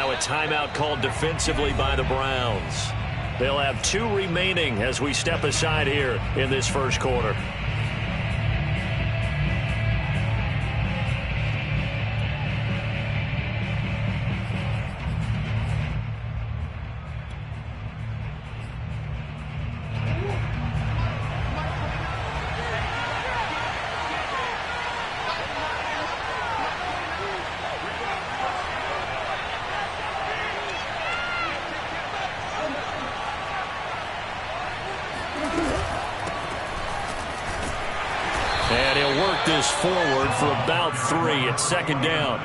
now a timeout called defensively by the Browns. They'll have 2 remaining as we step aside here in this first quarter. And he'll work this forward for about 3 at second down.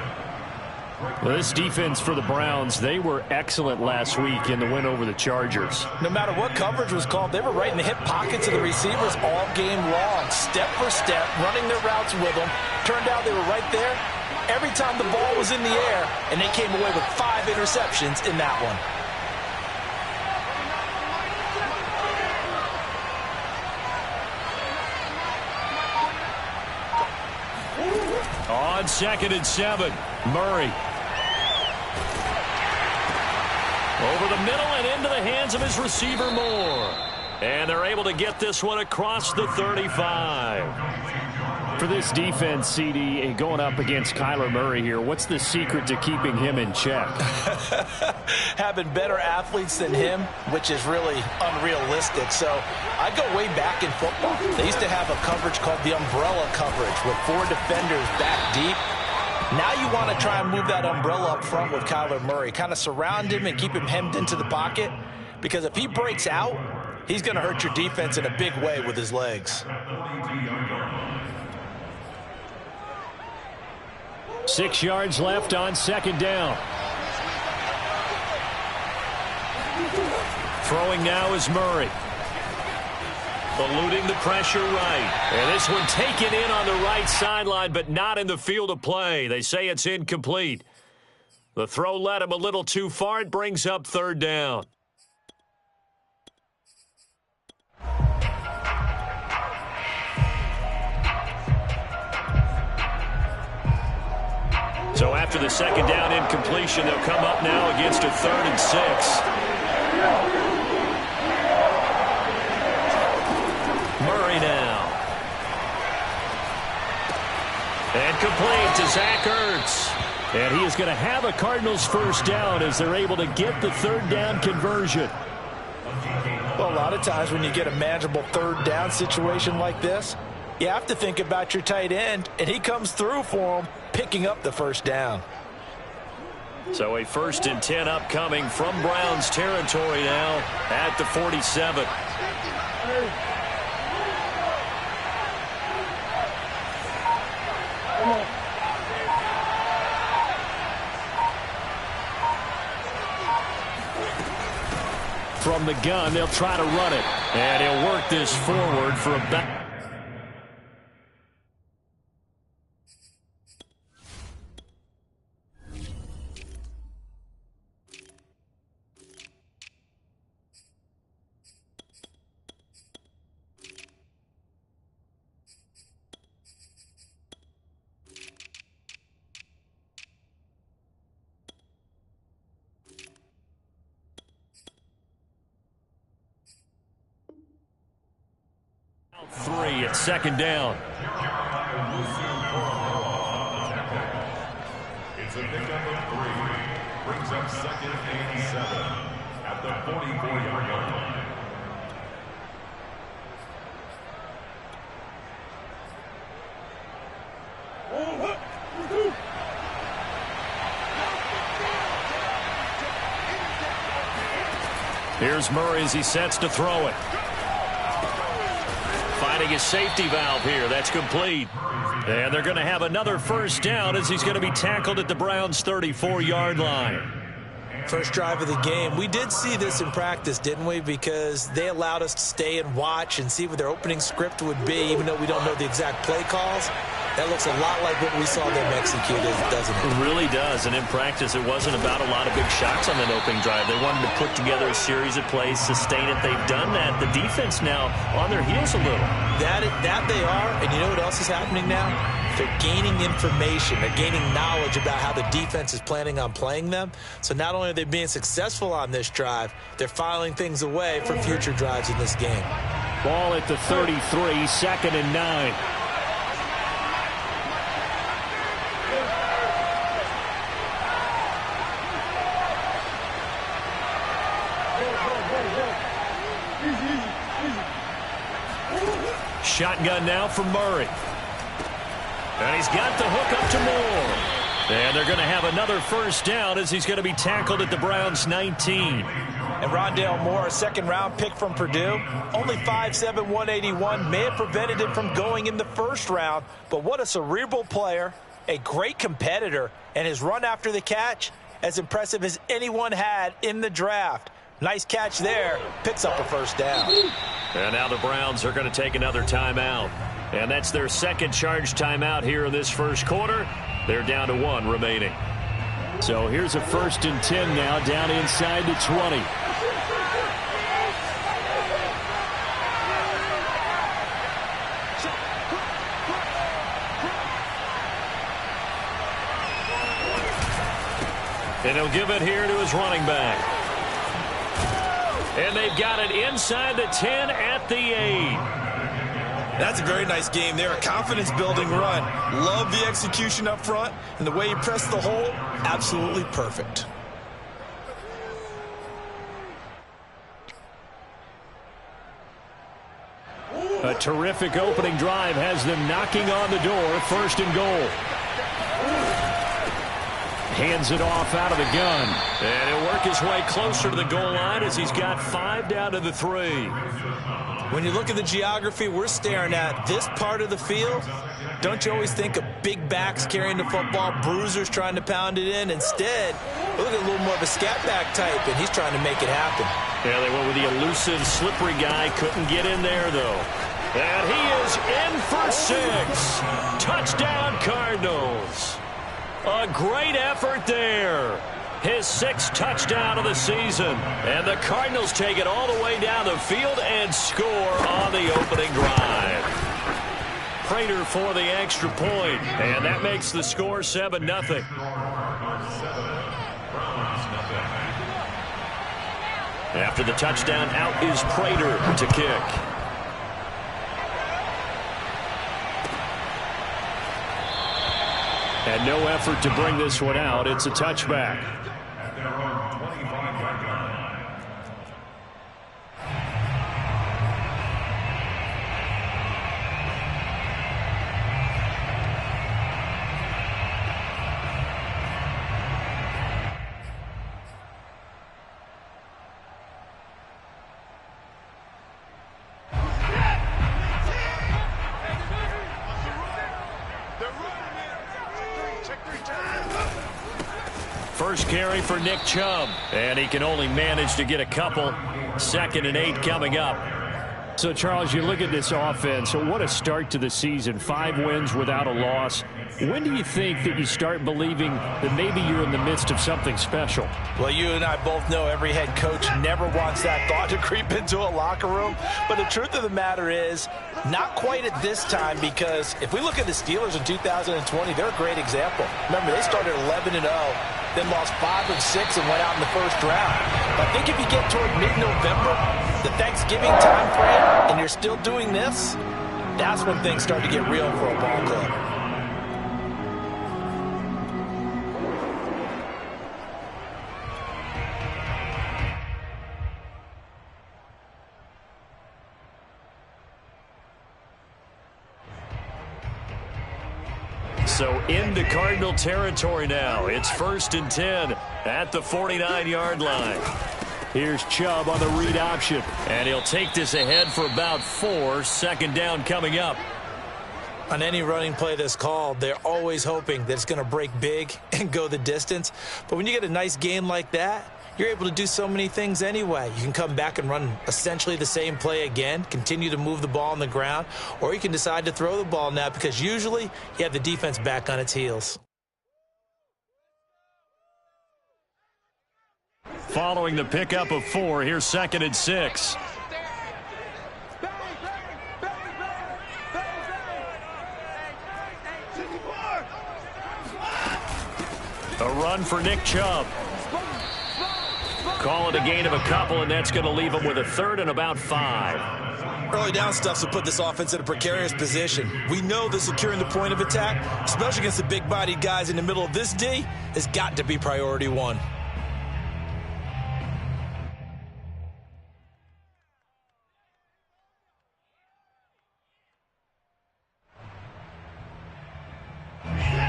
Well, this defense for the Browns, they were excellent last week in the win over the Chargers. No matter what coverage was called, they were right in the hip pockets of the receivers all game long, step for step, running their routes with them. Turned out they were right there every time the ball was in the air, and they came away with 5 interceptions in that one. On 2nd and 7, Murray. Over the middle and into the hands of his receiver, Moore. And they're able to get this one across the 35. For this defense, CD, going up against Kyler Murray here, what's the secret to keeping him in check? Having better athletes than him, which is really unrealistic. So I go way back in football. They used to have a coverage called the umbrella coverage with 4 defenders back deep. Now you want to try and move that umbrella up front with Kyler Murray. Kind of surround him and keep him hemmed into the pocket. Because if he breaks out, he's going to hurt your defense in a big way with his legs. 6 yards left on 2nd down. Throwing now is Murray. Eluding the pressure right. And this one taken in on the right sideline, but not in the field of play. They say it's incomplete. The throw led him a little too far. It brings up 3rd down. So after the 2nd down incompletion, they'll come up now against a 3rd and 6. Murray now. And complete to Zach Ertz. And he is going to have a Cardinals first down as they're able to get the 3rd down conversion. Well, a lot of times when you get a manageable 3rd down situation like this, you have to think about your tight end, and he comes through for him, picking up the 1st down. So a 1st and 10 upcoming from Browns territory now at the 47. From the gun, they'll try to run it. And he'll work this forward for about... Three at 2nd down. It's a pickup of 3. Brings up 2nd and 7 at the 44-yard line. Here's Murray as he sets to throw it. Finding his safety valve here. That's complete. And they're going to have another 1st down as he's going to be tackled at the Browns' 34-yard line. First drive of the game. We did see this in practice, didn't we? Because they allowed us to stay and watch and see what their opening script would be, even though we don't know the exact play calls. That looks a lot like what we saw them execute, doesn't it? It really does. And in practice, it wasn't about a lot of big shots on that opening drive. They wanted to put together a series of plays, sustain it. They've done that. The defense now on their heels a little. That they are. And you know what else is happening now? They're gaining information. They're gaining knowledge about how the defense is planning on playing them. So not only are they being successful on this drive, they're filing things away for future drives in this game. Ball at the 33, 2nd and 9. Shotgun now for Murray. And he's got the hook up to Moore. And they're going to have another first down as he's going to be tackled at the Browns' 19. And Rondale Moore, a second-round pick from Purdue, only 5'7", 181, may have prevented him from going in the first round. But what a cerebral player, a great competitor, and his run after the catch, as impressive as anyone had in the draft. Nice catch there, picks up a first down. And now the Browns are going to take another timeout. And that's their second charge timeout here in this first quarter. They're down to 1 remaining. So here's a 1st and 10 now, down inside the 20. And he'll give it here to his running back. And they've got it inside the 10 at the 8. That's a very nice game there. A confidence-building run. Love the execution up front. And the way he pressed the hole, absolutely perfect. A terrific opening drive has them knocking on the door. 1st and goal. Hands it off out of the gun. And he'll work his way closer to the goal line as he's got 5 down to the 3. When you look at the geography we're staring at, this part of the field, don't you always think of big backs carrying the football, bruisers trying to pound it in? Instead, look at a little more of a scat back type, and he's trying to make it happen. Yeah, they went with the elusive, slippery guy. Couldn't get in there, though. And he is in for 6. Touchdown, Cardinals. A great effort there. His 6th touchdown of the season. And the Cardinals take it all the way down the field and score on the opening drive. Prater for the extra point. And that makes the score 7-0. After the touchdown, out is Prater to kick. And no effort to bring this one out. It's a touchback. At their own 25-yard line. First carry for Nick Chubb, and he can only manage to get a couple. 2nd and 8 coming up. So, Charles, you look at this offense, so what a start to the season. 5 wins without a loss. When do you think that you start believing that maybe you're in the midst of something special? Well, you and I both know every head coach never wants that thought to creep into a locker room. But the truth of the matter is, not quite at this time, because if we look at the Steelers in 2020, they're a great example. Remember, they started 11-0, then lost 5 of 6 and went out in the first round. But I think if you get toward mid-November, the Thanksgiving time frame, and you're still doing this, that's when things start to get real for a ball club. So into Cardinal territory now. It's 1st and 10 at the 49-yard line. Here's Chubb on the read option. And he'll take this ahead for about 4. 2nd down coming up. On any running play that's called, they're always hoping that it's going to break big and go the distance. But when you get a nice game like that, you're able to do so many things anyway. You can come back and run essentially the same play again, continue to move the ball on the ground, or you can decide to throw the ball now because usually you have the defense back on its heels. Following the pickup of 4, here's 2nd and 6. A run for Nick Chubb. Call it a gain of a couple, and that's going to leave him with a 3rd and about 5. Early down stuff will put this offense in a precarious position. We know that securing the point of attack, especially against the big-bodied guys in the middle of this D, has got to be priority 1.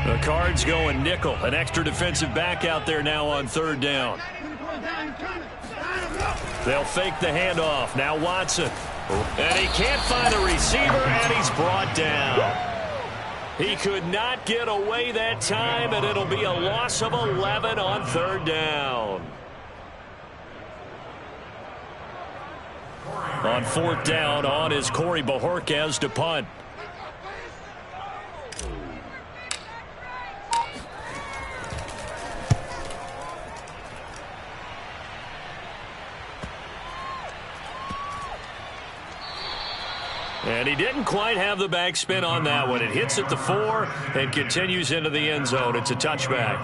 The Cards going nickel. An extra defensive back out there now on 3rd down. They'll fake the handoff. Now Watson. And he can't find the receiver, and he's brought down. He could not get away that time, and it'll be a loss of 11 on 3rd down. On 4th down, on is Corey Bojorquez to punt. And he didn't quite have the backspin on that one. It hits at the 4 and continues into the end zone. It's a touchback.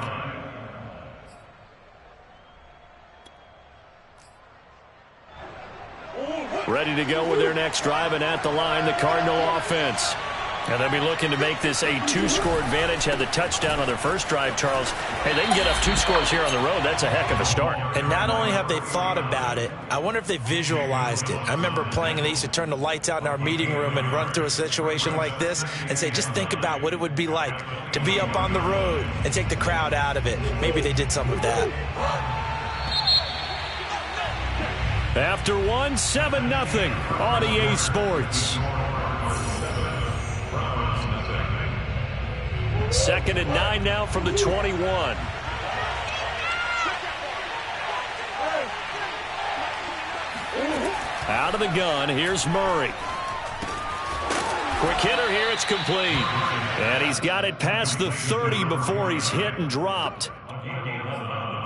Ready to go with their next drive, and at the line, the Cardinal offense. And they'll be looking to make this a 2-score advantage. Had the touchdown on their first drive, Charles. Hey, they can get up 2 scores here on the road. That's a heck of a start. And not only have they thought about it, I wonder if they visualized it. I remember playing, and they used to turn the lights out in our meeting room and run through a situation like this and say, just think about what it would be like to be up on the road and take the crowd out of it. Maybe they did some of that. After 1, 7-0 on EA Sports. 2nd and 9 now from the 21. Out of the gun, here's Murray. Quick hitter here, it's complete. And he's got it past the 30 before he's hit and dropped.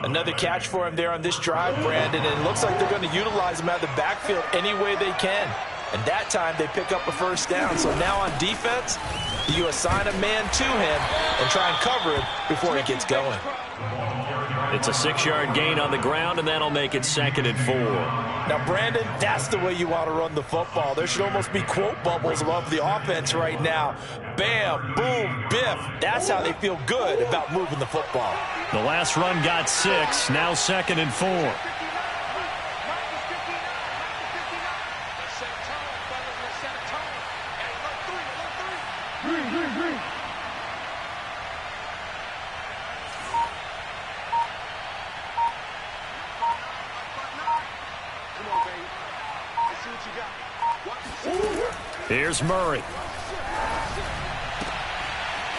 Another catch for him there on this drive, Brandon, and it looks like they're going to utilize him out of the backfield any way they can. And that time they pick up a 1st down. So now on defense, you assign a man to him and try and cover him before he gets going. It's a 6-yard gain on the ground, and that'll make it 2nd and 4. Now, Brandon, that's the way you want to run the football. There should almost be quote bubbles above the offense right now. Bam, boom, biff. That's how they feel good about moving the football. The last run got 6, now 2nd and 4. Here's Murray.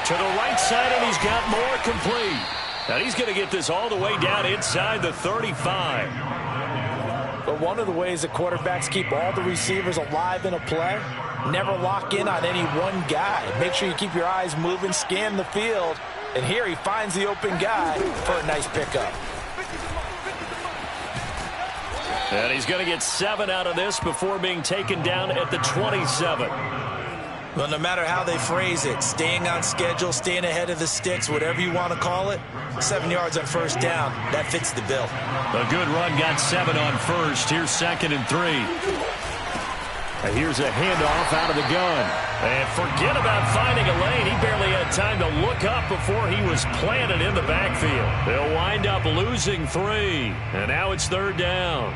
To the right side, and he's got more complete. Now he's going to get this all the way down inside the 35. But one of the ways that quarterbacks keep all the receivers alive in a play, never lock in on any one guy. Make sure you keep your eyes moving, scan the field. And here he finds the open guy for a nice pickup. And he's going to get 7 out of this before being taken down at the 27. Well, no matter how they phrase it, staying on schedule, staying ahead of the sticks, whatever you want to call it, 7 yards on 1st down, that fits the bill. A good run got 7 on 1st. Here's 2nd and 3. And here's a handoff out of the gun. And forget about finding a lane. He barely had time to look up before he was planted in the backfield. They'll wind up losing 3. And now it's 3rd down.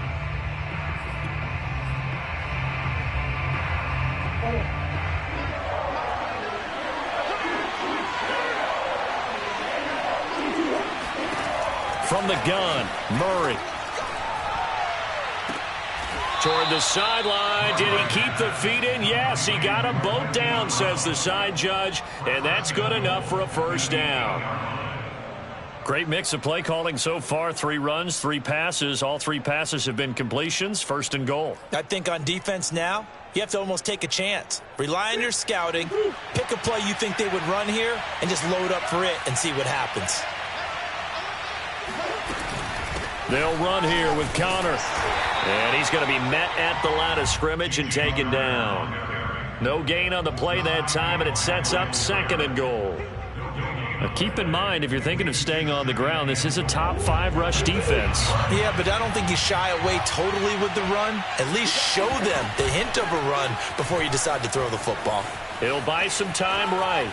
From the gun, Murray. Toward the sideline. Did he keep the feet in? Yes, he got them both down, says the side judge. And that's good enough for a 1st down. Great mix of play calling so far. 3 runs, 3 passes. All 3 passes have been completions. First and goal. I think on defense now, you have to almost take a chance. Rely on your scouting. Pick a play you think they would run here and just load up for it and see what happens. They'll run here with Connor. And he's going to be met at the line of scrimmage and taken down. No gain on the play that time, and it sets up second and goal. Now keep in mind, if you're thinking of staying on the ground, this is a top 5 rush defense. Yeah, but I don't think you shy away totally with the run. At least show them the hint of a run before you decide to throw the football. It'll buy some time right.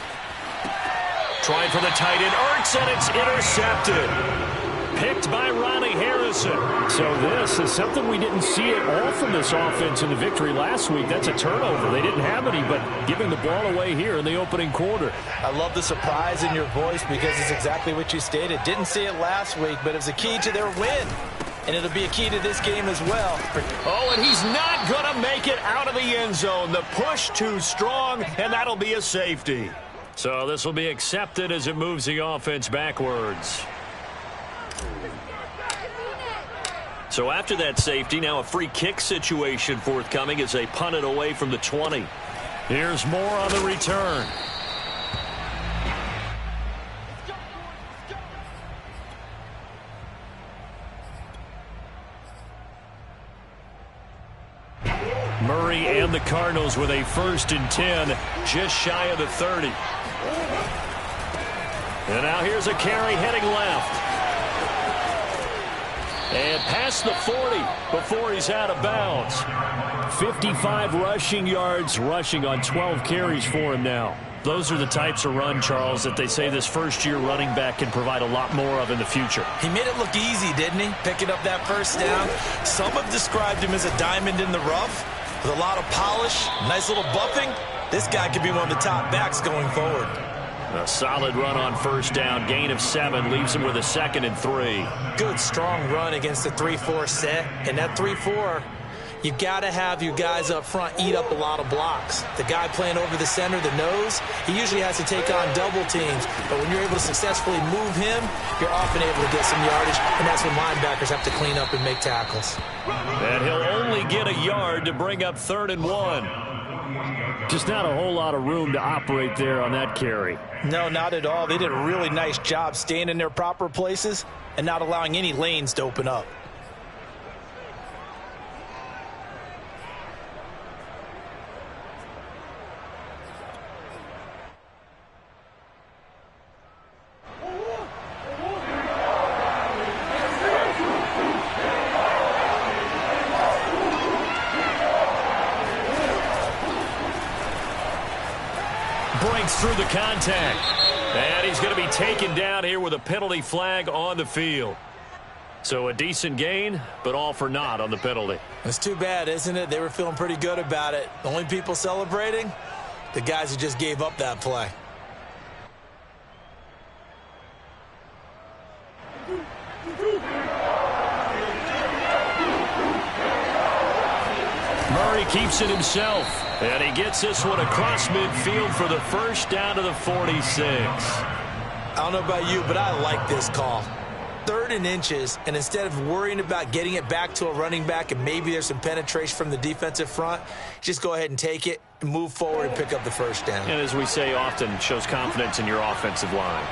Trying for the tight end, Ertz, and it's intercepted. Picked by Ronnie Harrison. So this is something we didn't see at all from this offense in the victory last week. That's a turnover. They didn't have any, but giving the ball away here in the opening quarter. I love the surprise in your voice because it's exactly what you stated. Didn't see it last week, but it was a key to their win. And it'll be a key to this game as well. Oh, and he's not going to make it out of the end zone. The push too strong, and that'll be a safety. So this will be accepted as it moves the offense backwards. So after that safety, now a free kick situation forthcoming as they punt it away from the 20. Here's more on the return. Murray and the Cardinals with a 1st and 10, just shy of the 30. And now here's a carry heading left. And past the 40 before he's out of bounds. 55 rushing yards, rushing on 12 carries for him now. Those are the types of run, Charles, that they say this first-year running back can provide a lot more of in the future. He made it look easy, didn't he? Picking up that first down. Some have described him as a diamond in the rough with a lot of polish, nice little buffing. This guy could be one of the top backs going forward. A solid run on first down. Gain of 7 leaves him with a 2nd and 3. Good, strong run against the 3-4 set. And that 3-4, you got to have your guys up front eat up a lot of blocks. The guy playing over the center, the nose, he usually has to take on double teams. But when you're able to successfully move him, you're often able to get some yardage. And that's when linebackers have to clean up and make tackles. And he'll only get a yard to bring up 3rd and 1. Just not a whole lot of room to operate there on that carry. No, not at all. They did a really nice job staying in their proper places and not allowing any lanes to open up. Breaks through the contact. And he's going to be taken down here with a penalty flag on the field. So a decent gain, but all for naught on the penalty. It's too bad, isn't it? They were feeling pretty good about it. The only people celebrating, the guys who just gave up that play. Murray keeps it himself, and he gets this one across midfield for the first down to the 46. I don't know about you, but I like this call. 3rd and inches, and instead of worrying about getting it back to a running back and maybe there's some penetration from the defensive front, just go ahead and take it, move forward, and pick up the first down. And as we say often, shows confidence in your offensive line.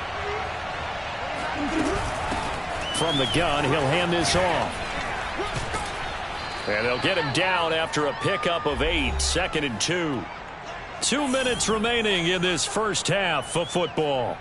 From the gun, he'll hand this off. And they'll get him down after a pickup of 8, 2nd and 2. 2 minutes remaining in this first half of football.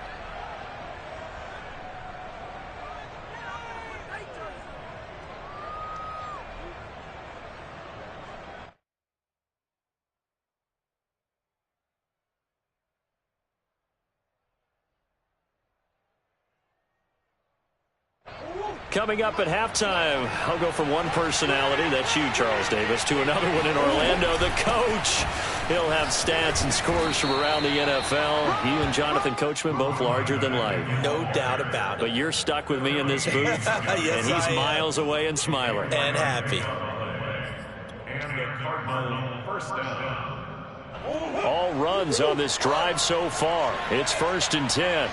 Coming up at halftime, I'll go from one personality, that's you, Charles Davis, to another one in Orlando, the coach. He'll have stats and scores from around the NFL. You and Jonathan Coachman, both larger than life. No doubt about it. But you're stuck with me in this booth, yes, and he's miles away and smiling. And happy. And the Cardinals first down. All runs on this drive so far. It's 1st and 10.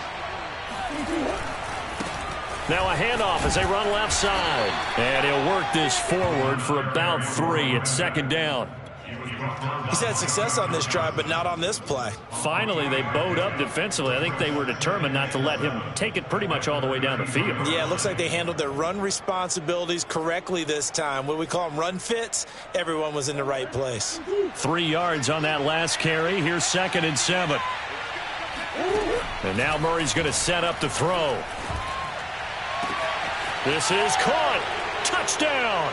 Now a handoff as they run left side. And he'll work this forward for about 3 at second down. He's had success on this drive, but not on this play. Finally, they bowed up defensively. I think they were determined not to let him take it pretty much all the way down the field. Yeah, it looks like they handled their run responsibilities correctly this time. What we call them run fits, everyone was in the right place. 3 yards on that last carry. Here's 2nd and 7. And now Murray's going to set up to throw. This is caught. Touchdown.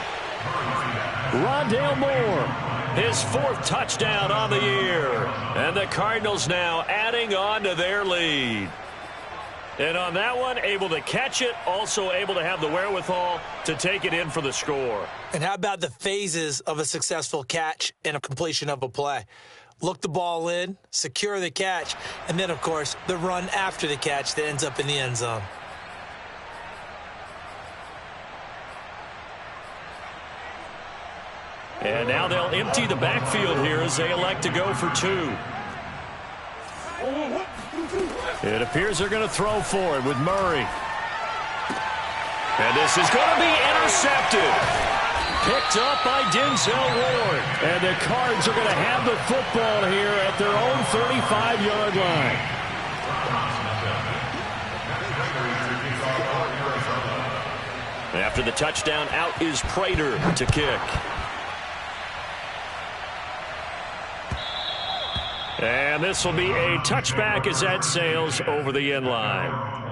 Rondale Moore. His 4th touchdown on the year. And the Cardinals now adding on to their lead. And on that one, able to catch it, also able to have the wherewithal to take it in for the score. And how about the phases of a successful catch and a completion of a play? Look the ball in, secure the catch, and then, of course, the run after the catch that ends up in the end zone. And now they'll empty the backfield here as they elect to go for 2. It appears they're going to throw for it with Murray. And this is going to be intercepted. Picked up by Denzel Ward. And the Cards are going to have the football here at their own 35-yard line. After the touchdown, out is Prater to kick. And this will be a touchback as that sails over the end line.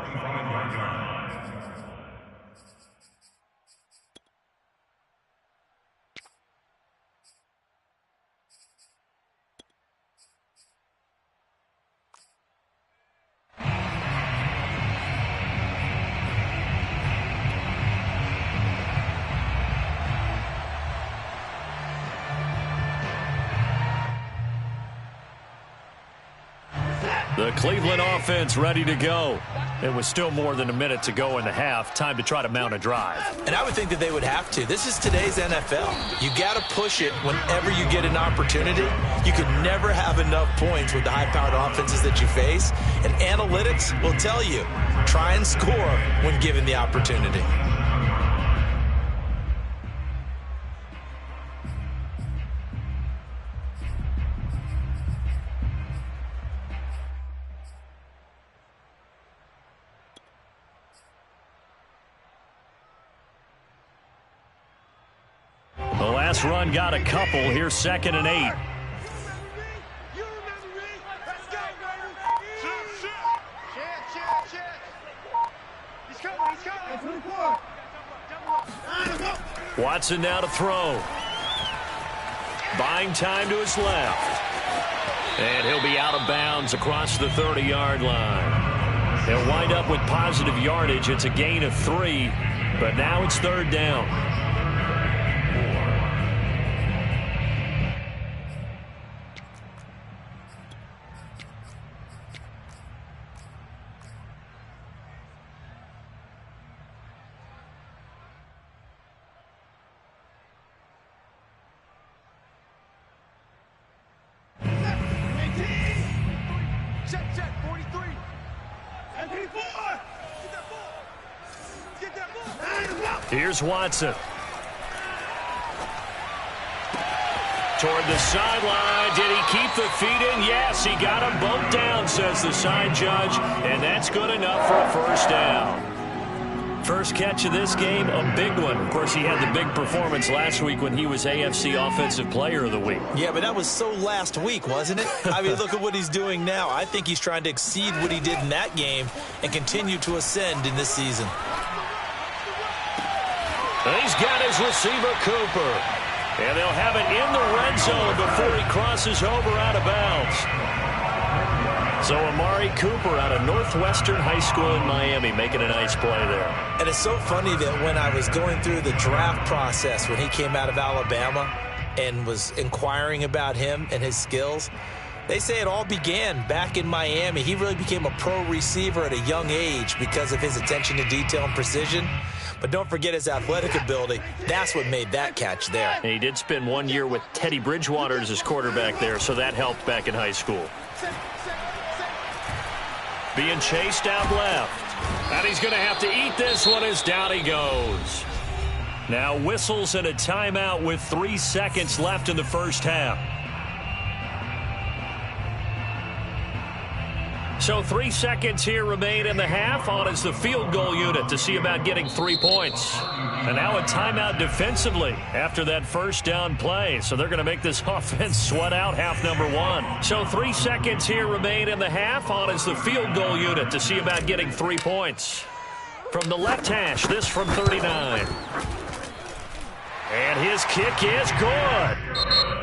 The Cleveland offense ready to go. It was still more than a minute to go in the half. Time to try to mount a drive. And I would think that they would have to. This is today's NFL. You got to push it whenever you get an opportunity. You can never have enough points with the high-powered offenses that you face. And analytics will tell you, try and score when given the opportunity. The last run got a couple. Here's 2nd and 8. Watson now to throw. Buying time to his left. And he'll be out of bounds across the 30-yard line. He'll wind up with positive yardage. It's a gain of 3, but now it's 3rd down. Here's Watson. Toward the sideline. Did he keep the feet in? Yes, he got them both down, says the side judge. And that's good enough for a 1st down. First catch of this game, a big one. Of course, he had the big performance last week when he was AFC Offensive Player of the Week. Yeah, but that was so last week, wasn't it? I mean, look at what he's doing now. I think he's trying to exceed what he did in that game and continue to ascend in this season. He's got his receiver, Cooper. And they'll have it in the red zone before he crosses over out of bounds. So Amari Cooper out of Northwestern High School in Miami making a nice play there. And it's so funny that when I was going through the draft process when he came out of Alabama and was inquiring about him and his skills, they say it all began back in Miami. He really became a pro receiver at a young age because of his attention to detail and precision. But don't forget his athletic ability. That's what made that catch there. And he did spend 1 year with Teddy Bridgewater as his quarterback there, so that helped back in high school. Being chased out left. And he's going to have to eat this one as down he goes. Now whistles and a timeout with 3 seconds left in the first half. So 3 seconds here remain in the half. On is the field goal unit to see about getting 3 points. And now a timeout defensively after that first down play. So they're going to make this offense sweat out half number 1. So 3 seconds here remain in the half. On is the field goal unit to see about getting 3 points. From the left hash, this from 39. And his kick is good.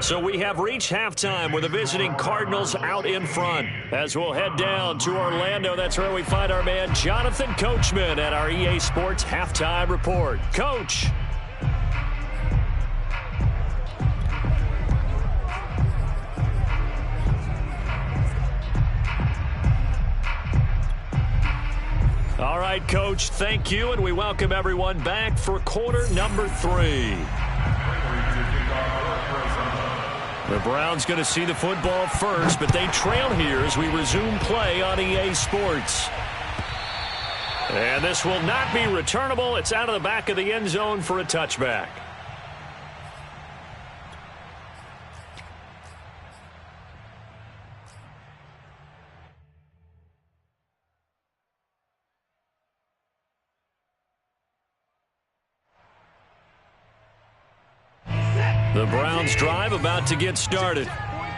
So we have reached halftime with the visiting Cardinals out in front. As we'll head down to Orlando, that's where we find our man Jonathan Coachman at our EA Sports Halftime Report. Coach. All right, Coach, thank you, and we welcome everyone back for quarter number 3. The Browns going to see the football first, but they trail here as we resume play on EA Sports. And this will not be returnable. It's out of the back of the end zone for a touchback. The Browns drive about to get started.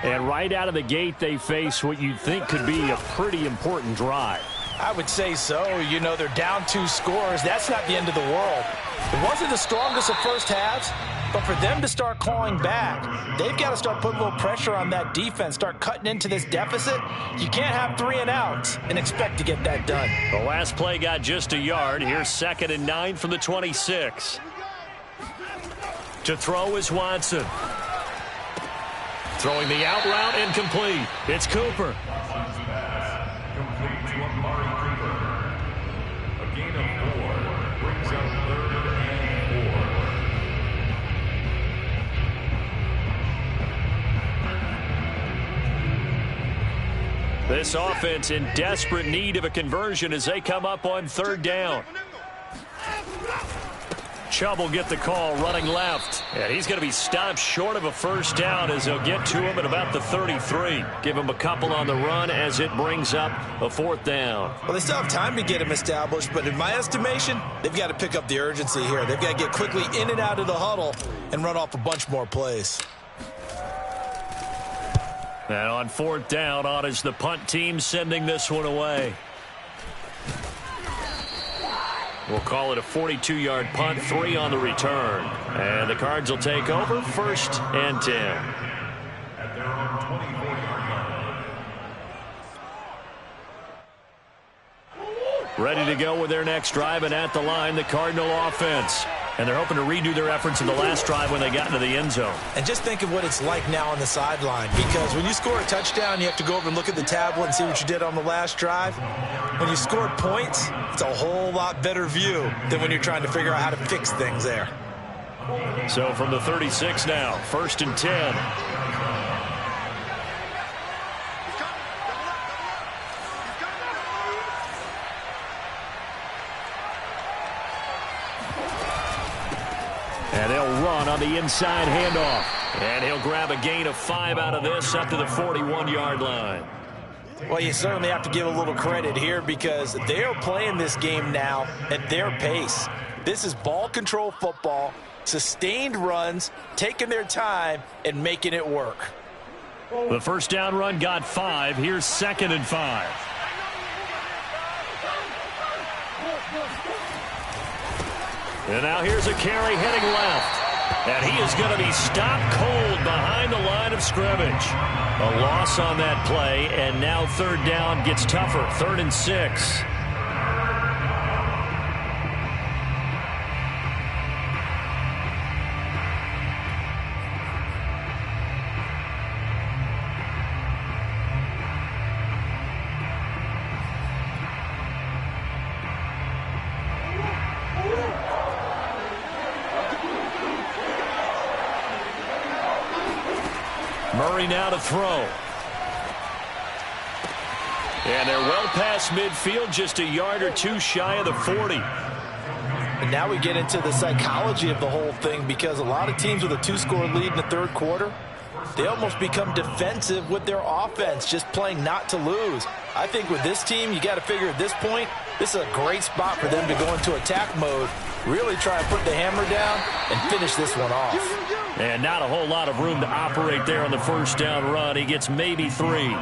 And right out of the gate, they face what you'd think could be a pretty important drive. I would say so. You know, they're down 2 scores. That's not the end of the world. It wasn't the strongest of first halves, but for them to start clawing back, they've got to start putting a little pressure on that defense, start cutting into this deficit. You can't have 3 and outs and expect to get that done. The last play got just a yard. Here's 2nd and 9 from the 26. To throw is Watson. Throwing the out route incomplete. It's Cooper. Complete to Amari Cooper. A gain of 4 brings up 3rd and 4. This offense in desperate need of a conversion as they come up on 3rd down. Chubb will get the call running left. And he's going to be stopped short of a first down as they'll get to him at about the 33. Give him a couple on the run as it brings up a 4th down. Well, they still have time to get him established, but in my estimation, they've got to pick up the urgency here. They've got to get quickly in and out of the huddle and run off a bunch more plays. And on 4th down, on is the punt team sending this one away. We'll call it a 42-yard punt, 3 on the return. And the Cards will take over 1st and 10. At their own 24-yard line. Ready to go with their next drive, and at the line, the Cardinal offense. And they're hoping to redo their efforts in the last drive when they got into the end zone. And just think of what it's like now on the sideline, because when you score a touchdown, you have to go over and look at the tablet and see what you did on the last drive. When you scored points, it's a whole lot better view than when you're trying to figure out how to fix things there. So from the 36 now, 1st and 10. And they'll run on the inside handoff. And he'll grab a gain of 5 out of this up to the 41-yard line. Well, you certainly have to give a little credit here because they are playing this game now at their pace. This is ball control football, sustained runs, taking their time, and making it work. The first down run got 5. Here's 2nd and 5. And now here's a carry heading left. And he is going to be stopped cold behind the line of scrimmage. A loss on that play, and now 3rd down gets tougher. 3rd and 6. Murray now to throw. And they're well past midfield, just a yard or two shy of the 40. And now we get into the psychology of the whole thing, because a lot of teams with a 2-score lead in the third quarter, they almost become defensive with their offense, just playing not to lose. I think with this team, you got to figure at this point, this is a great spot for them to go into attack mode, really try and put the hammer down and finish this one off. And not a whole lot of room to operate there on the first down run. He gets maybe 3.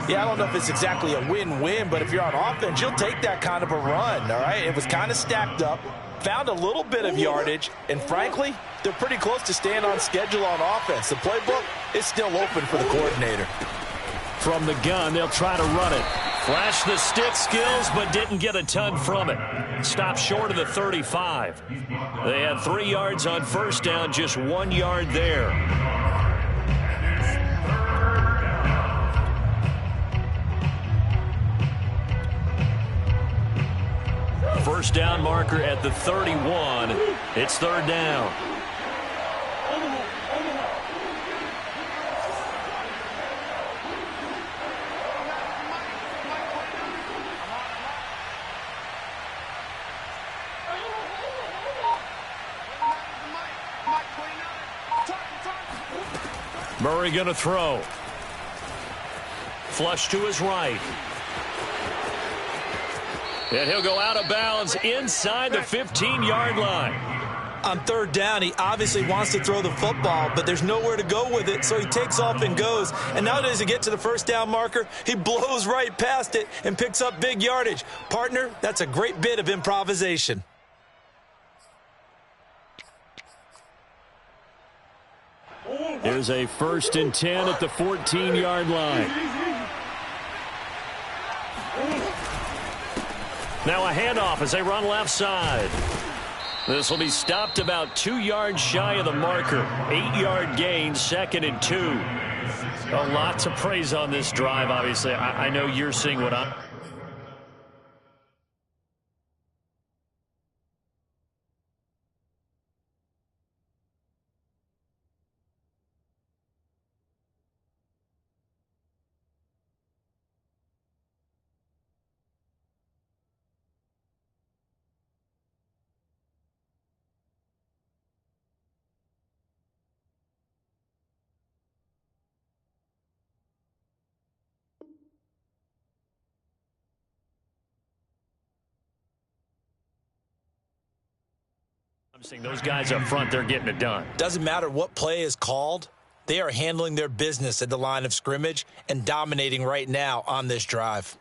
Yeah, I don't know if it's exactly a win-win, but if you're on offense, you'll take that kind of a run, all right? It was kind of stacked up, found a little bit of yardage, and frankly, they're pretty close to staying on schedule on offense. The playbook is still open for the coordinator. From the gun, they'll try to run it. Flashed the stick skills, but didn't get a ton from it. Stopped short of the 35. They had 3 yards on first down, just 1 yard there. First down marker at the 31. It's third down. Murray going to throw. Flush to his right. And he'll go out of bounds inside the 15-yard line. On third down, he obviously wants to throw the football, but there's nowhere to go with it, so he takes off and goes. And now as he gets to the first down marker, he blows right past it and picks up big yardage. Partner, that's a great bit of improvisation. Here's a 1st and 10 at the 14-yard line. Now a handoff as they run left side. This will be stopped about 2 yards shy of the marker. 8-yard gain, 2nd and 2. A lot to praise on this drive, obviously. I know you're seeing what I'm... Those guys up front, they're getting it done. Doesn't matter what play is called. They are handling their business at the line of scrimmage and dominating right now on this drive.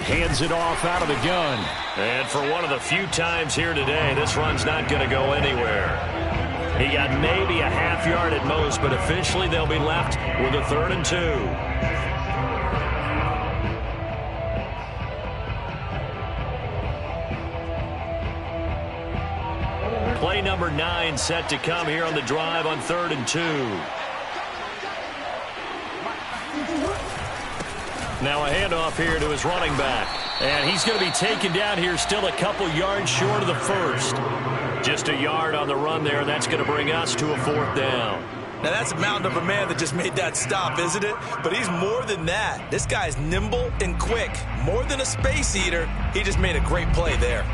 Hands it off out of the gun. And for one of the few times here today, this run's not going to go anywhere. He got maybe a half yard at most, but officially they'll be left with a 3rd and 2. Play number 9 set to come here on the drive on 3rd and 2. Now a handoff here to his running back. And he's going to be taken down here still a couple yards short of the 1st. Just a yard on the run there. That's going to bring us to a 4th down. Now that's a mountain of a man that just made that stop, isn't it? But he's more than that. This guy's nimble and quick. More than a space eater. He just made a great play there.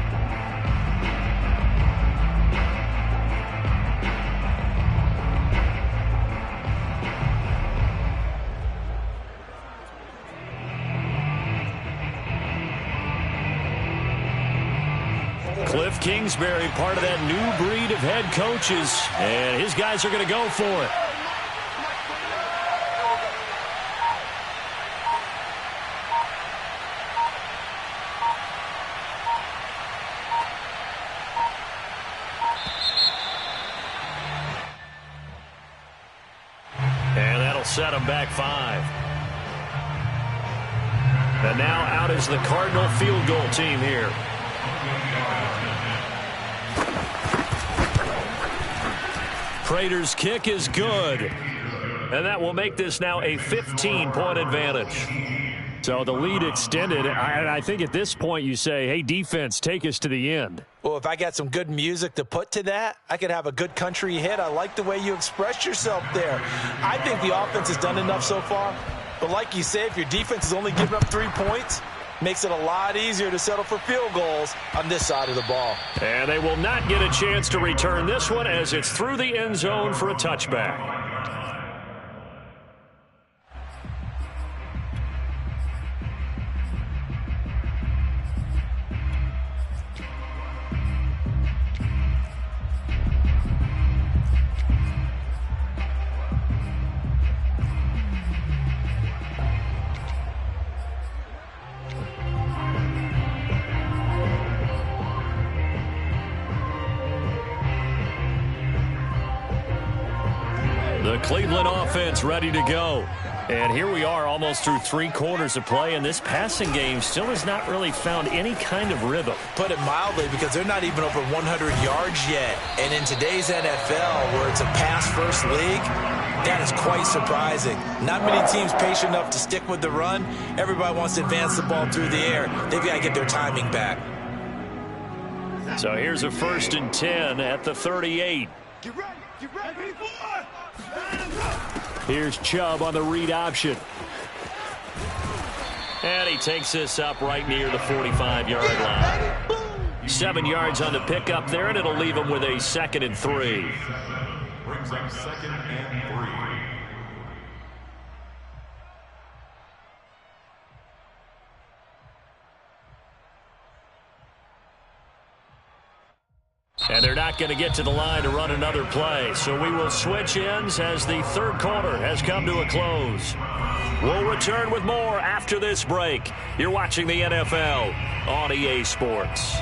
Cliff Kingsbury, part of that new breed of head coaches, and his guys are going to go for it. And that'll set him back 5. And now out is the Cardinal field goal team here. Prater's kick is good. And that will make this now a 15-point advantage. So the lead extended. I think at this point you say, hey, defense, take us to the end. Well, if I got some good music to put to that, I could have a good country hit. I like the way you expressed yourself there. I think the offense has done enough so far. But like you said, if your defense is only giving up 3 points, makes it a lot easier to settle for field goals on this side of the ball. And they will not get a chance to return this one as it's through the end zone for a touchback. The Cleveland offense ready to go. And here we are almost through 3 quarters of play, and this passing game still has not really found any kind of rhythm. Put it mildly, because they're not even over 100 yards yet. And in today's NFL, where it's a pass-first league, that is quite surprising. Not many teams patient enough to stick with the run. Everybody wants to advance the ball through the air. They've got to get their timing back. So here's a 1st and 10 at the 38. Get ready, boy! Here's Chubb on the read option. And he takes this up right near the 45-yard line. 7 yards on the pickup there, and it'll leave him with a 2nd and 3. Brings up 2nd and 3. And they're not going to get to the line to run another play. So we will switch ends as the 3rd quarter has come to a close. We'll return with more after this break. You're watching the NFL on EA Sports.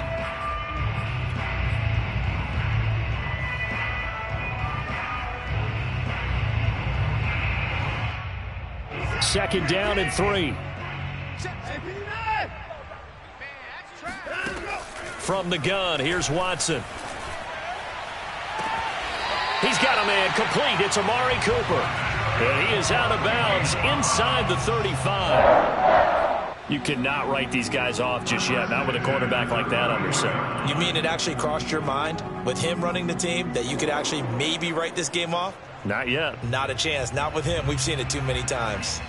Second down and 3. From the gun, here's Watson. He's got a man complete. It's Amari Cooper. And he is out of bounds inside the 35. You cannot write these guys off just yet, not with a quarterback like that under center. You mean it actually crossed your mind with him running the team that you could actually maybe write this game off? Not yet. Not a chance. Not with him. We've seen it too many times.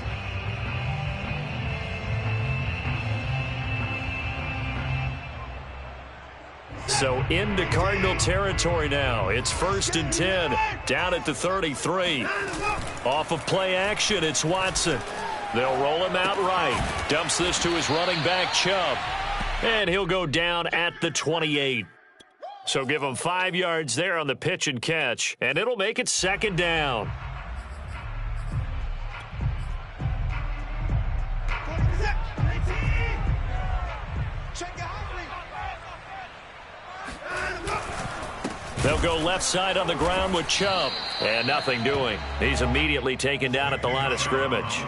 So into Cardinal territory now. It's 1st and 10 down at the 33. Off of play action, it's Watson. They'll roll him out right. Dumps this to his running back, Chubb. And he'll go down at the 28. So give him 5 yards there on the pitch and catch, and it'll make it 2nd down. They'll go left side on the ground with Chubb. And nothing doing. He's immediately taken down at the line of scrimmage.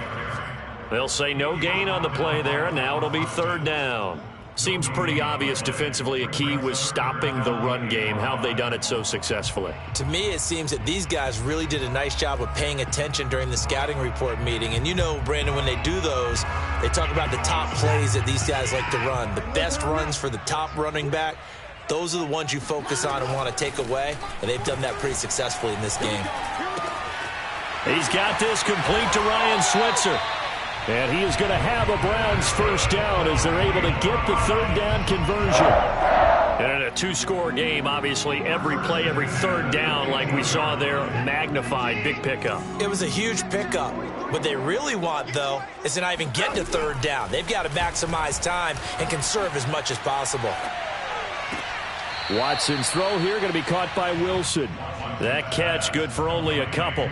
They'll say no gain on the play there, and now it'll be 3rd down. Seems pretty obvious defensively a key was stopping the run game. How have they done it so successfully? To me, it seems that these guys really did a nice job of paying attention during the scouting report meeting. And you know, Brandon, when they do those, they talk about the top plays that these guys like to run. The best runs for the top running back. Those are the ones you focus on and want to take away, and they've done that pretty successfully in this game. He's got this complete to Ryan Switzer. And he is going to have a Browns 1st down as they're able to get the 3rd down conversion. And in a 2-score game, obviously, every play, every 3rd down, like we saw there, magnified, big pickup. It was a huge pickup. What they really want, though, is to not even get to 3rd down. They've got to maximize time and conserve as much as possible. Watson's throw here going to be caught by Wilson. That catch good for only a couple.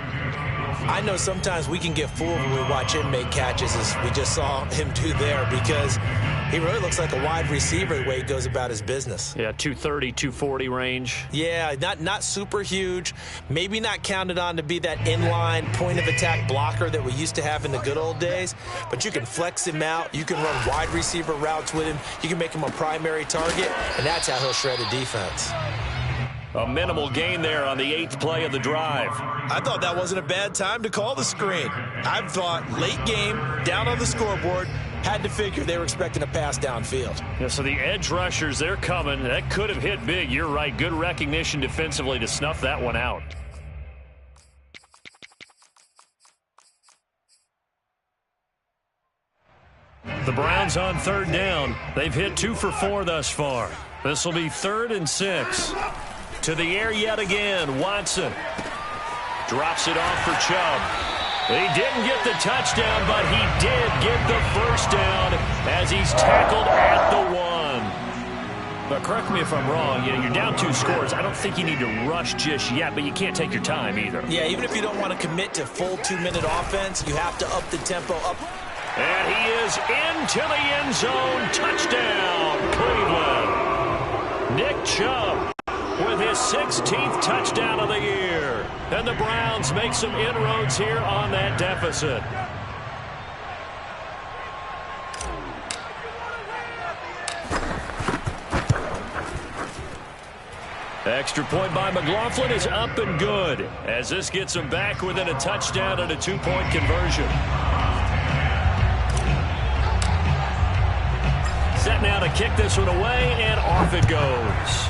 I know sometimes we can get fooled when we watch him make catches, as we just saw him do there, because he really looks like a wide receiver the way he goes about his business. Yeah, 230, 240 range. Yeah, not super huge. Maybe not counted on to be that inline point-of-attack blocker that we used to have in the good old days, but you can flex him out. You can run wide receiver routes with him. You can make him a primary target, and that's how he'll shred a defense. A minimal gain there on the 8th play of the drive. I thought that wasn't a bad time to call the screen. I thought late game, down on the scoreboard, Had to figure they were expecting a pass downfield. Yeah, so the edge rushers, they're coming. That could have hit big. You're right. Good recognition defensively to snuff that one out. The Browns on 3rd down. They've hit 2 for 4 thus far. This will be 3rd and 6. To the air yet again. Watson drops it off for Chubb. He didn't get the touchdown, but he did get the first down as he's tackled at the 1. But correct me if I'm wrong. You know, you're down 2 scores. I don't think you need to rush just yet, but you can't take your time either. Yeah, even if you don't want to commit to full 2-minute offense, you have to up the tempo up. And he is into the end zone. Touchdown, Cleveland. Nick Chubb with his 16th touchdown of the year. And the Browns make some inroads here on that deficit. Extra point by McLaughlin is up and good as this gets him back within a touchdown and a 2-point conversion. Set now to kick this one away, and off it goes.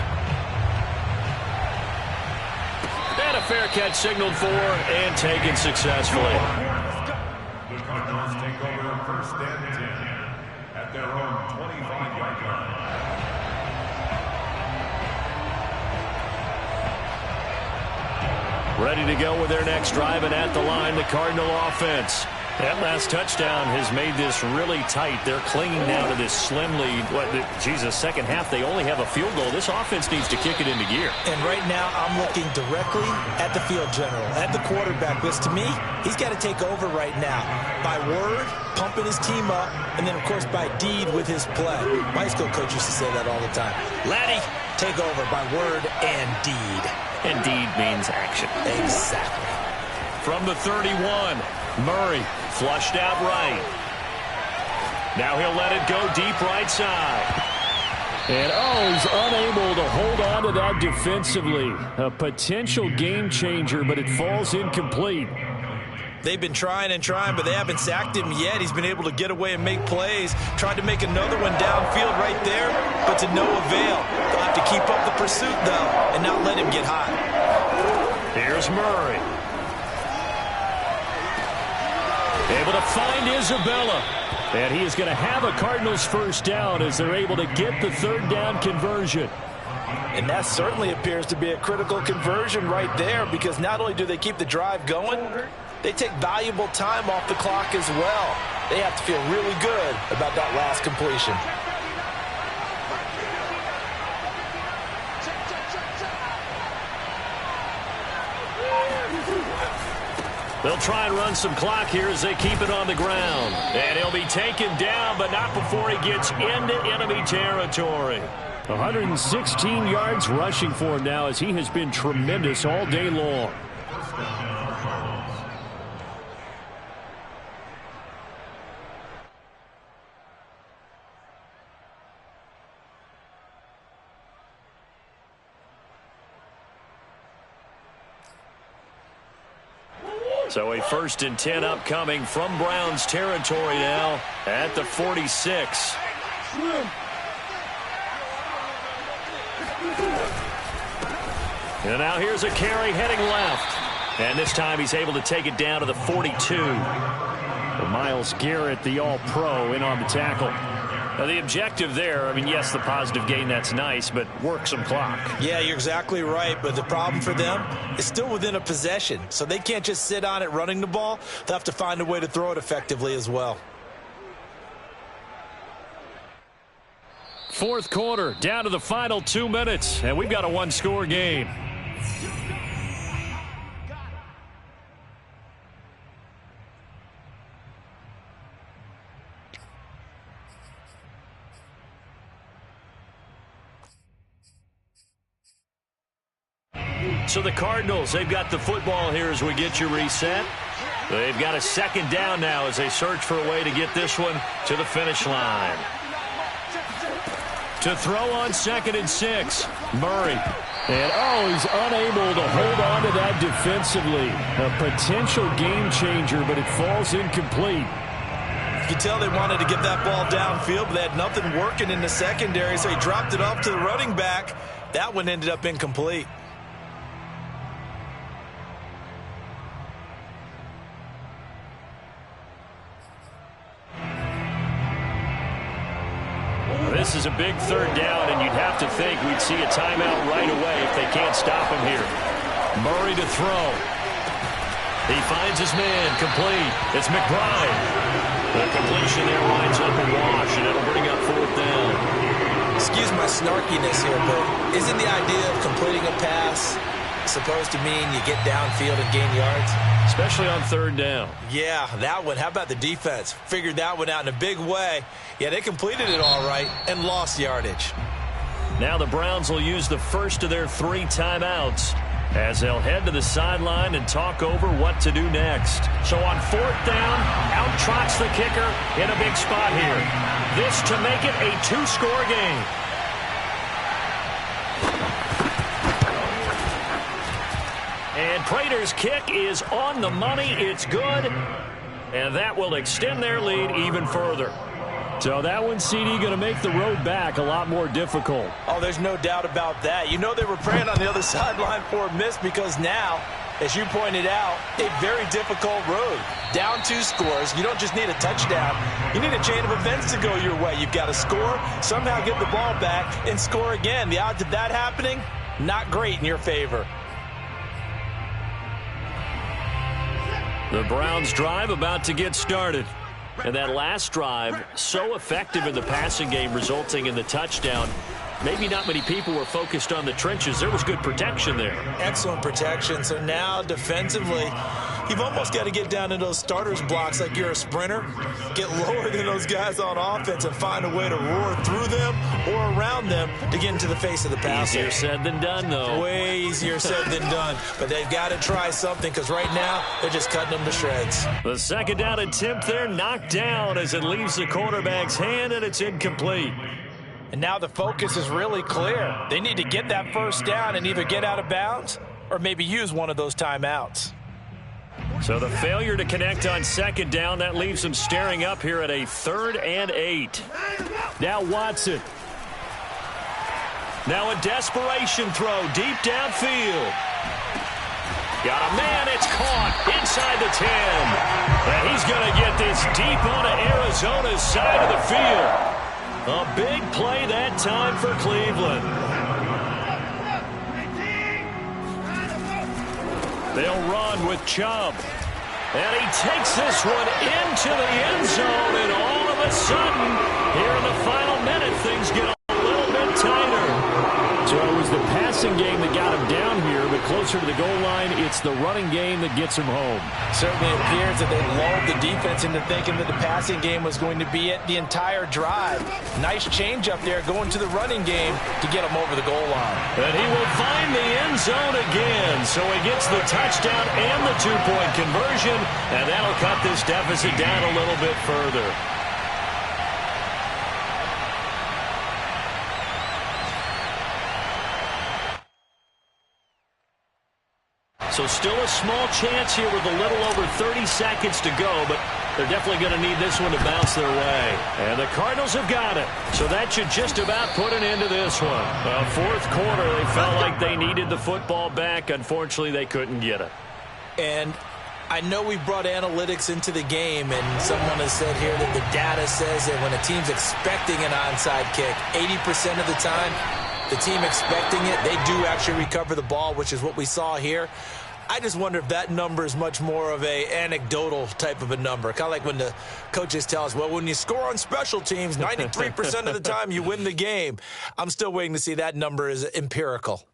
And a fair catch signaled for and taken successfully. The Cardinals take over 1st and 10 at their own 25-yard line. Ready to go with their next drive, and at the line, the Cardinal offense. That last touchdown has made this really tight. They're clinging now to this slim lead. Second half, they only have a field goal. This offense needs to kick it into gear. And right now, I'm looking directly at the field general, at the quarterback. Because to me, he's got to take over right now. By word, pumping his team up, and then, of course, by deed with his play. My high school coach used to say that all the time. Laddie, take over by word and deed. And deed means action. Exactly. From the 31, Murray flushed out right. Now he'll let it go deep right side. And he's unable to hold on to that defensively. A potential game changer, but it falls incomplete. They've been trying and trying, but they haven't sacked him yet. He's been able to get away and make plays. Tried to make another one downfield right there, but to no avail. They'll have to keep up the pursuit, though, and not let him get hot. Here's Murray. Able to find Isabella. And he is going to have a Cardinals first down as they're able to get the 3rd down conversion. And that certainly appears to be a critical conversion right there, because not only do they keep the drive going, they take valuable time off the clock as well. They have to feel really good about that last completion. They'll try and run some clock here as they keep it on the ground. And he'll be taken down, but not before he gets into enemy territory. 116 yards rushing for him now as he has been tremendous all day long. So a 1st and 10 upcoming from Browns territory now at the 46. And now here's a carry heading left. And this time he's able to take it down to the 42. Myles Garrett, the All-Pro, in on the tackle. Now the objective there, I mean, yes, the positive gain, that's nice, but work some clock. Yeah, you're exactly right, but the problem for them is still within a possession, so they can't just sit on it running the ball. They'll have to find a way to throw it effectively as well. 4th quarter, down to the final 2 minutes, and we've got a 1-score game. So the Cardinals, they've got the football here as we get you reset. They've got a 2nd down now as they search for a way to get this one to the finish line. To throw on 2nd and 6, Murray. And he's unable to hold on to that defensively. A potential game changer, but it falls incomplete. You could tell they wanted to get that ball downfield, but they had nothing working in the secondary, so he dropped it off to the running back. That one ended up incomplete. This is a big third down, and you'd have to think we'd see a timeout right away if they can't stop him here. Murray to throw. He finds his man, complete. It's McBride. The completion there winds up a wash, and it'll bring up fourth down. Excuse my snarkiness here, but isn't the idea of completing a pass supposed to mean you get downfield and gain yards? Especially on third down. Yeah, that one. How about the defense? Figured that one out in a big way. Yeah, they completed it all right and lost yardage. Now the Browns will use the first of their 3 timeouts as they'll head to the sideline and talk over what to do next. So on fourth down, out trots the kicker in a big spot here. This to make it a 2-score game. And Prater's kick is on the money. It's good. And that will extend their lead even further. So that one, CD, going to make the road back a lot more difficult. Oh, there's no doubt about that. You know they were praying on the other sideline for a miss because now, as you pointed out, a very difficult road. Down 2 scores. You don't just need a touchdown. You need a chain of events to go your way. You've got to score, somehow get the ball back, and score again. The odds of that happening, not great in your favor. The Browns drive about to get started. And that last drive, so effective in the passing game, resulting in the touchdown. Maybe not many people were focused on the trenches. There was good protection there. Excellent protection. So now defensively, you've almost got to get down to those starters blocks like you're a sprinter. Get lower than those guys on offense and find a way to roar through them or around them to get into the face of the passer. Easier said than done, though. Way easier said than done. But they've got to try something because right now they're just cutting them to shreds. The second down attempt there knocked down as it leaves the quarterback's hand, and it's incomplete. And now the focus is really clear. They need to get that first down and either get out of bounds or maybe use one of those timeouts. So the failure to connect on second down, that leaves them staring up here at a 3rd and 8. Now Watson. Now a desperation throw deep downfield. Got a man, it's caught inside the 10. And he's going to get this deep onto Arizona's side of the field. A big play that time for Cleveland. They'll run with Chubb. And he takes this one into the end zone, and all of a sudden, here in the final minute, things get a little bit tighter. So it was the passing game that got him down here, but closer to the goal line, it's the running game that gets him home. Certainly appears that they lulled the defense into thinking that the passing game was going to be it the entire drive. Nice change up there going to the running game to get him over the goal line. And he will find the end zone again. So he gets the touchdown and the 2-point conversion, and that'll cut this deficit down a little bit further. So still a small chance here with a little over 30 seconds to go, but they're definitely going to need this one to bounce their way. And the Cardinals have got it. So that should just about put an end to this one. Well, fourth quarter, they felt like they needed the football back. Unfortunately, they couldn't get it. And I know we brought analytics into the game, and someone has said here that the data says that when a team's expecting an onside kick, 80% of the time, the team expecting it, they do actually recover the ball, which is what we saw here. I just wonder if that number is much more of a anecdotal type of a number. Kind of like when the coaches tell us, well, when you score on special teams, 93% of the time you win the game. I'm still waiting to see that number is empirical.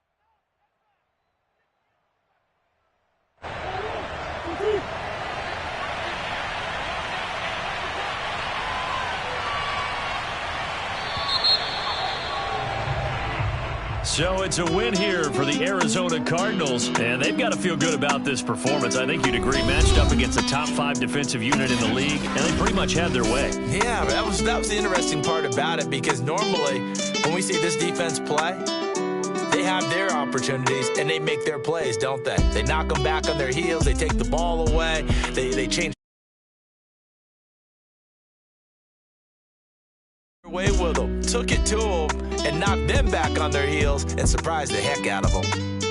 So it's a win here for the Arizona Cardinals, and they've got to feel good about this performance. I think you'd agree, matched up against a top 5 defensive unit in the league, and they pretty much had their way. Yeah, that was the interesting part about it, because normally when we see this defense play, they have their opportunities and they make their plays, don't they? They knock them back on their heels, they take the ball away, they change away with them, took it to them, and knocked them back on their heels and surprised the heck out of them.